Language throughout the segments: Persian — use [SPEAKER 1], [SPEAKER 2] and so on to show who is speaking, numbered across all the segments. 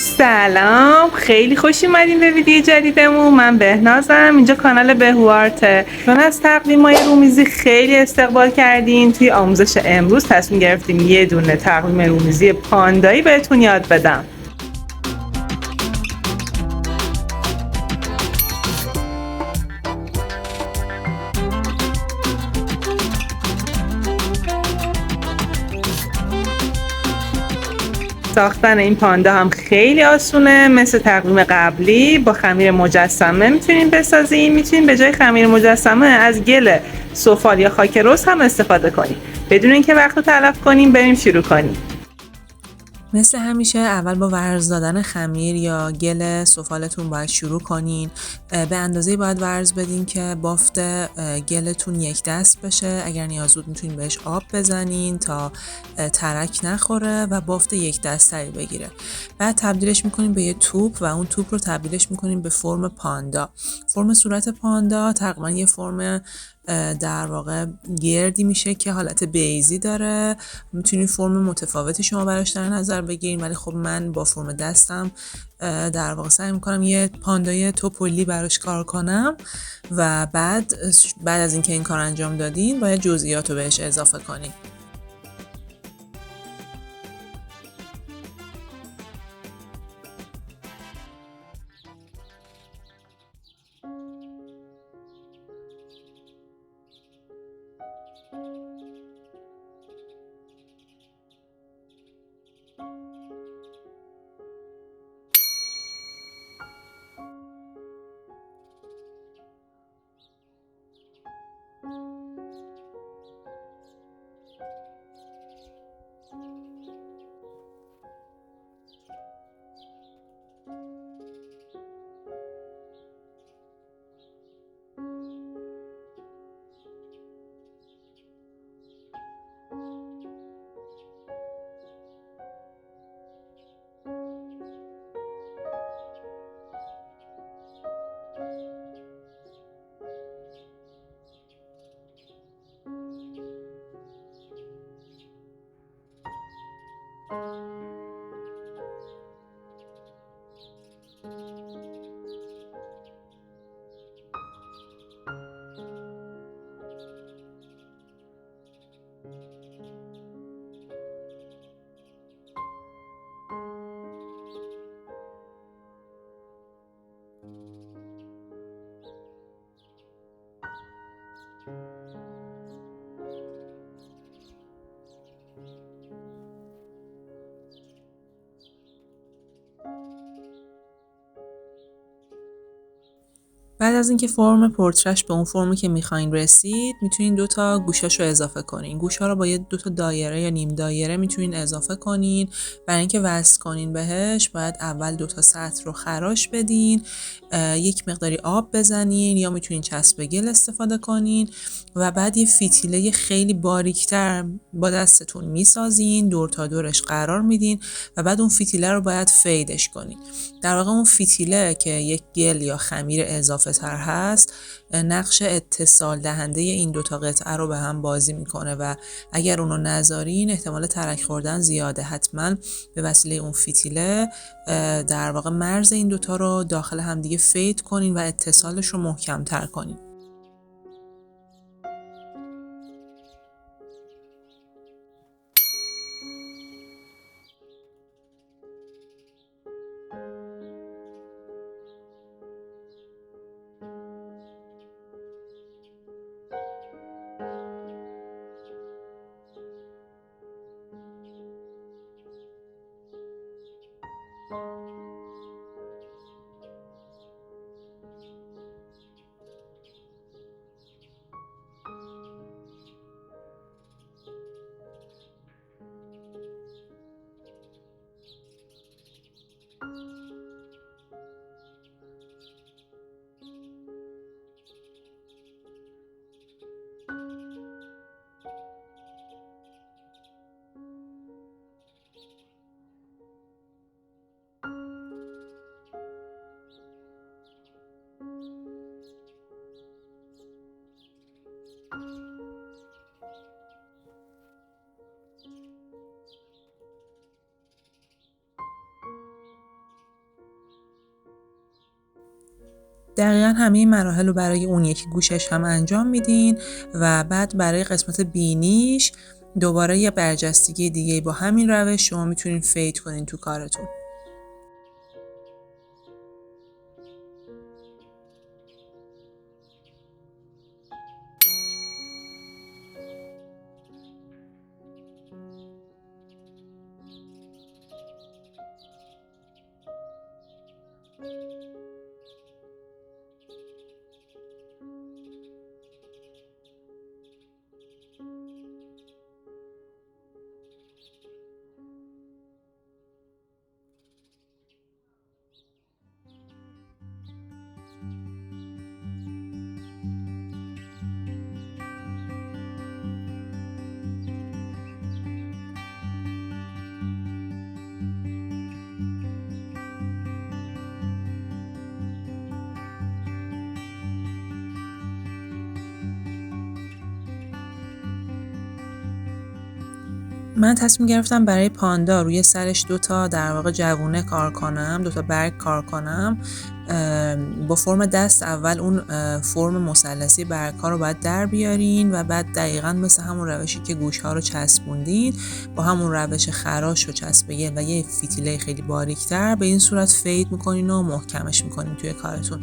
[SPEAKER 1] سلام، خیلی خوش اومدین به ویدیو جدیدمون. من بهنازم، اینجا کانال بهوارته. چون از تقویم‌های رومیزی خیلی استقبال کردین، توی آموزش امروز تصمیم گرفتیم یه دونه تقویم رومیزی پاندایی بهتون یاد بدم. ساختن این پاندا هم خیلی آسونه، مثل تقویم قبلی با خمیر مجسمه میتونین بسازین. میتونین به جای خمیر مجسمه از گل سفال یا خاک رس هم استفاده کنین. بدون اینکه وقت رو تلف کنیم بریم شروع کنیم.
[SPEAKER 2] مثل همیشه اول با ورز دادن خمیر یا گل سفالتون باید شروع کنین. به اندازه‌ای باید ورز بدین که بافت گلتون یک دست بشه. اگر نیاز بود میتونین بهش آب بزنین تا ترک نخوره و بافت یک دستری بگیره. بعد تبدیلش میکنین به یه توپ و اون توپ رو تبدیلش میکنین به فرم پاندا. فرم صورت پاندا تقریبا یه فرم در واقع گردی میشه که حالت بیضی داره. میتونید فرم متفاوتی شما براش در نظر بگیرین، ولی خب من با فرم دستم در واقع سعی میکنم یه پاندای توپولی براش کار کنم و بعد از اینکه این کار انجام دادین باید جزئیات رو بهش اضافه کنین. بعد از اینکه فرم پورترهش به اون فرمی که میخواین رسید، میتونین 2 تا گوشاشو اضافه کنین. گوشا رو با 2 تا دایره یا نیم دایره میتونین اضافه کنین. برای اینکه وصل کنین بهش باید اول 2 تا سطح رو خراش بدین، یک مقداری آب بزنین یا میتونین چسب گل استفاده کنین و بعد یه فتیله خیلی باریکتر با دستتون میسازین، دور تا دورش قرار میدین و بعد اون فتیله رو باید فیدش کنین. در واقع اون فتیله که یک گل یا خمیر اضافه تر هست نقش اتصال دهنده این 2 تا قطعه رو به هم بازی میکنه و اگر اونو نذارین احتمال ترک خوردن زیاده. حتما به وسیله اون فتیله در واقع مرز این 2 تا رو داخل همدیگه فید کنین و اتصالش رو محکم تر کنین. دقیقا همه این مراحل رو برای اون یکی گوشش هم انجام میدین و بعد برای قسمت بینیش دوباره یه برجستگی دیگه با همین روش شما میتونین فید کنین تو کارتون. من تصمیم گرفتم برای پاندا روی سرش 2 تا در واقع جوونه کار کنم، 2 تا برگ کار کنم. با فرم دست اول اون فرم مثلثی برگ‌ها رو باید در بیارین و بعد دقیقاً مثل همون روشی که گوش‌ها رو چسبوندین با همون روش خراش و چسبگل و یه فتیله خیلی باریک‌تر به این صورت فید می‌کنین و محکمش می‌کنین توی کارتون.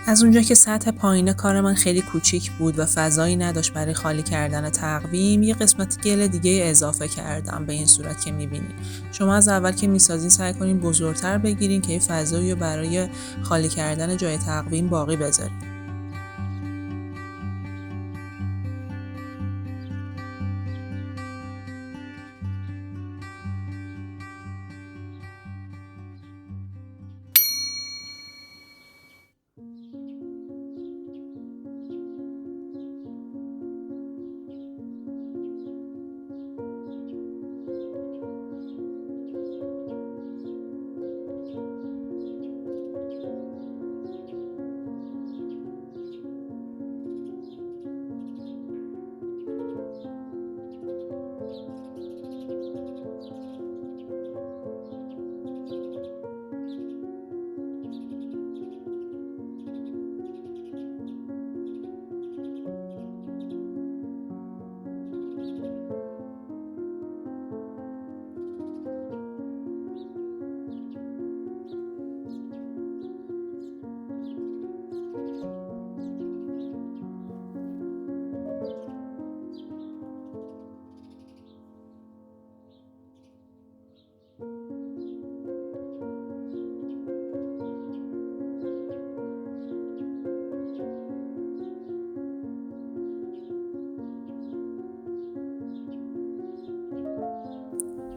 [SPEAKER 2] از اونجا که سطح پایین کار من خیلی کوچیک بود و فضایی نداشت برای خالی کردن تقویم، یه قسمت گل دیگه اضافه کردم به این صورت که می‌بینید. شما از اول که می‌سازین سعی کنین بزرگتر بگیرین که این فضایی رو برای خالی کردن جای تقویم باقی بذارین.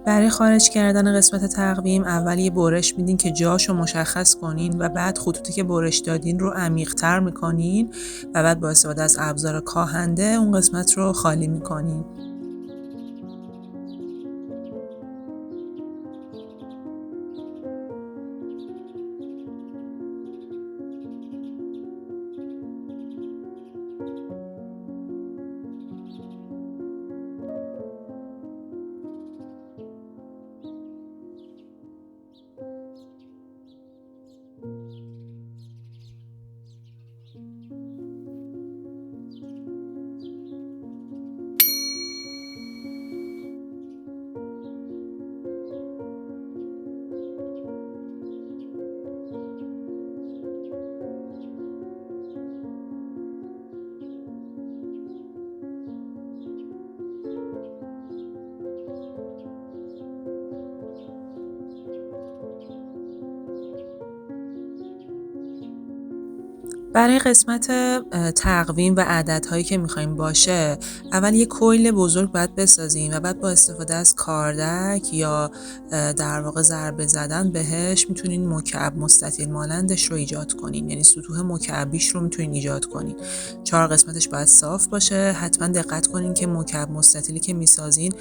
[SPEAKER 2] برای خارج کردن قسمت تقویم اول یه برش میدین که جاشو مشخص کنین و بعد خطوطی که برش دادین رو عمیق‌تر میکنین و بعد با استفاده از ابزار کاهنده اون قسمت رو خالی میکنین. برای قسمت تقویم و عددهایی که میخوایم باشه اول یه کویل بزرگ باید بسازیم و بعد با استفاده از کاردک یا در واقع ضربه زدن بهش میتونین مکعب مستطیل مانندش رو ایجاد کنین، یعنی سطوح مکعبیش رو میتونین ایجاد کنین. 4 قسمتش باید صاف باشه. حتما دقت کنین که مکعب مستطیلی که میسازین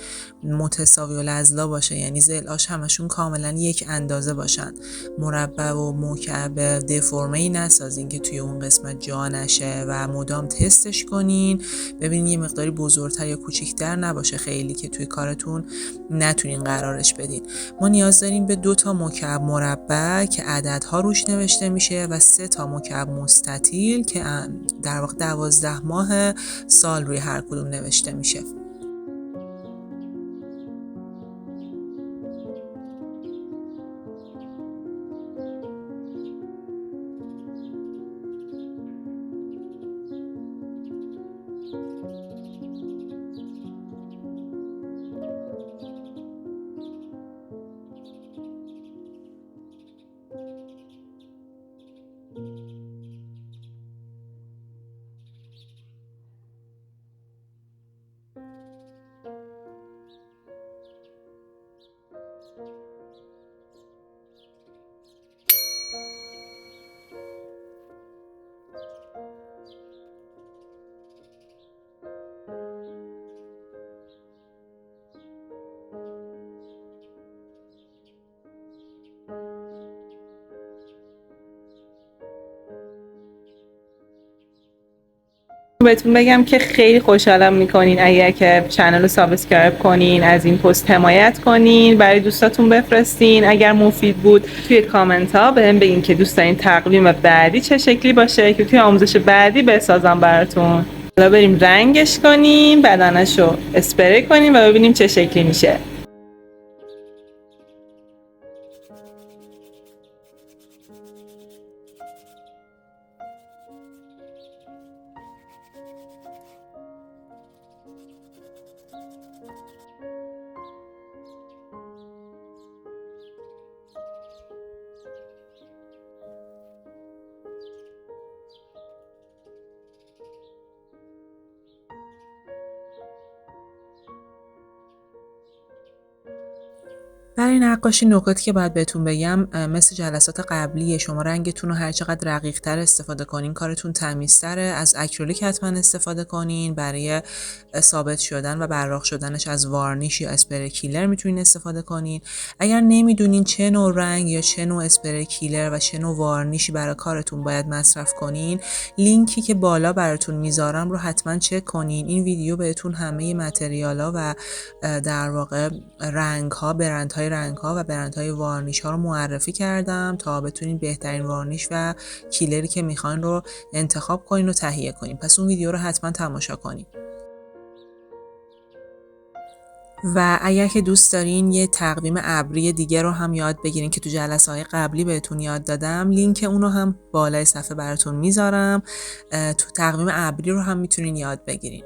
[SPEAKER 2] متساوی الأضلاع باشه، یعنی ضلعاش همشون کاملا یک اندازه باشن. مربع و مکعب دفرمه‌ای نسازین که توی اون قسمت جا نشه و مدام تستش کنین ببینین یه مقداری بزرگتر یا کوچیکتر نباشه خیلی که توی کارتون نتونین قرارش بدین. ما نیاز داریم به 2 تا مکعب مربع که عددها روش نوشته میشه و 3 تا مکعب مستطیل که در واقع 12 ماه سال روی هر کدوم نوشته میشه.
[SPEAKER 1] بهتون بگم که خیلی خوشحالم میکنین اگر که چنل رو سابسکرایب کنین، از این پست حمایت کنین، برای دوستاتون بفرستین. اگر مفید بود توی کامنت ها بهم بگین که دوست دارین تقویم بعدی چه شکلی باشه که توی آموزش بعدی بسازم براتون. حالا بریم رنگش کنیم، بدنش رو اسپری کنیم و ببینیم چه شکلی میشه.
[SPEAKER 2] برای نقاشی نکاتی که باید بهتون بگم مثل جلسات قبلی شما رنگتون رو هر چقدر رقیق‌تر استفاده کنین کارتون تمیزتره. از اکریلیک حتما استفاده کنین. برای ثابت شدن و براق شدنش از وارنیش یا اسپری کیلر میتونین استفاده کنین. اگر نمیدونین چه نوع رنگ یا چه نوع اسپری کیلر و چه نوع وارنیشی برای کارتون باید مصرف کنین، لینکی که بالا براتون میذارم رو حتما چک کنین. این ویدیو بهتون همه متریالا و در واقع رنگ‌ها، برندهای رنگ‌ها و برندهای وارنیش‌ها رو معرفی کردم تا بتونین بهترین وارنیش و کیلری که میخواین رو انتخاب کنین و تهیه کنین. پس اون ویدیو رو حتما تماشا کنین. و اگر که دوست دارین یه تقویم ابری دیگه رو هم یاد بگیرین که تو جلسه‌های قبلی بهتون یاد دادم، لینک اون رو هم بالای صفحه براتون میذارم. تو تقویم ابری رو هم میتونین یاد بگیرین.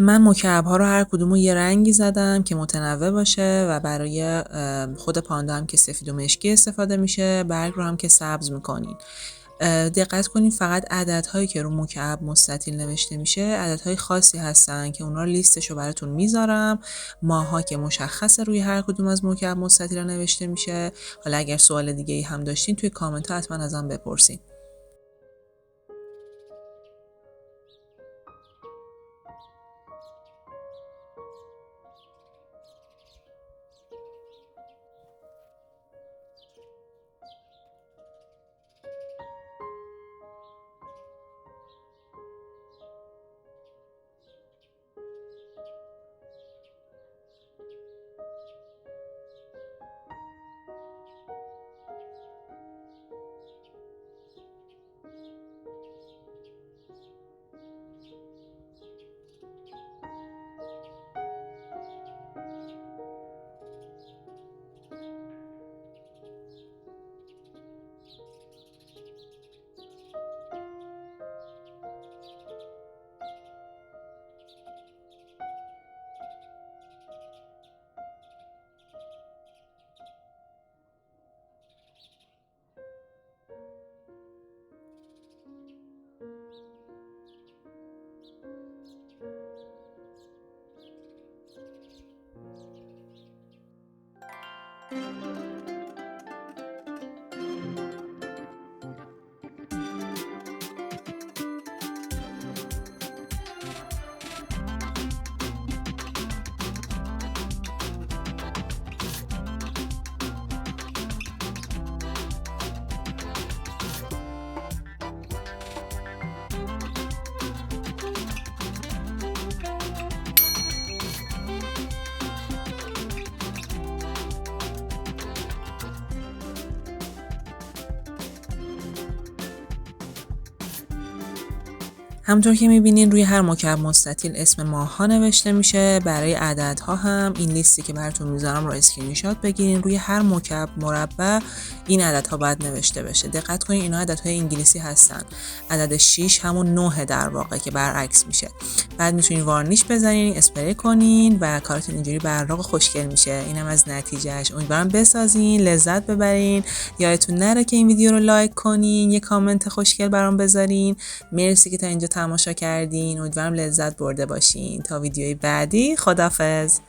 [SPEAKER 2] من مکعب‌ها رو هر کدومو یه رنگی زدم که متنوع باشه و برای خود پاندا هم که سفید و مشکی استفاده میشه، برگ رو هم که سبز میکنین. دقت کنین فقط عددهایی که رو مکعب مستطیل نوشته میشه عددهای خاصی هستن که اونا رو لیستشو براتون میذارم. ماها که مشخصه روی هر کدوم از مکعب مستطیل نوشته میشه. حالا اگر سوال دیگه ای هم داشتین توی کامنت ها حتما ازم بپرسین. همونطور که میبینین روی هر مکعب مستطیل اسم ماه‌ها نوشته میشه. برای عددها هم این لیستی که براتون میذارم رو اسکرین شات بگیرین. روی هر مکعب مربع این عددها باید نوشته بشه. دقت کنین اینا عددهای انگلیسی هستن. عدد 6 همون 9 در واقع که برعکس میشه. بعد میتونین وارنیش بزنین، اسپری کنین و کارتون اینجوری براق و خوشگل میشه. اینم از نتیجهش. امیدوارم بسازین، لذت ببرین. یادتون نره که این ویدیو رو لایک کنین، یه کامنت خوشگل برام بذارین. مرسی که تا اینجا تماشا کردین. امیدوارم لذت برده باشین. تا ویدیوی بعدی، خداحافظ.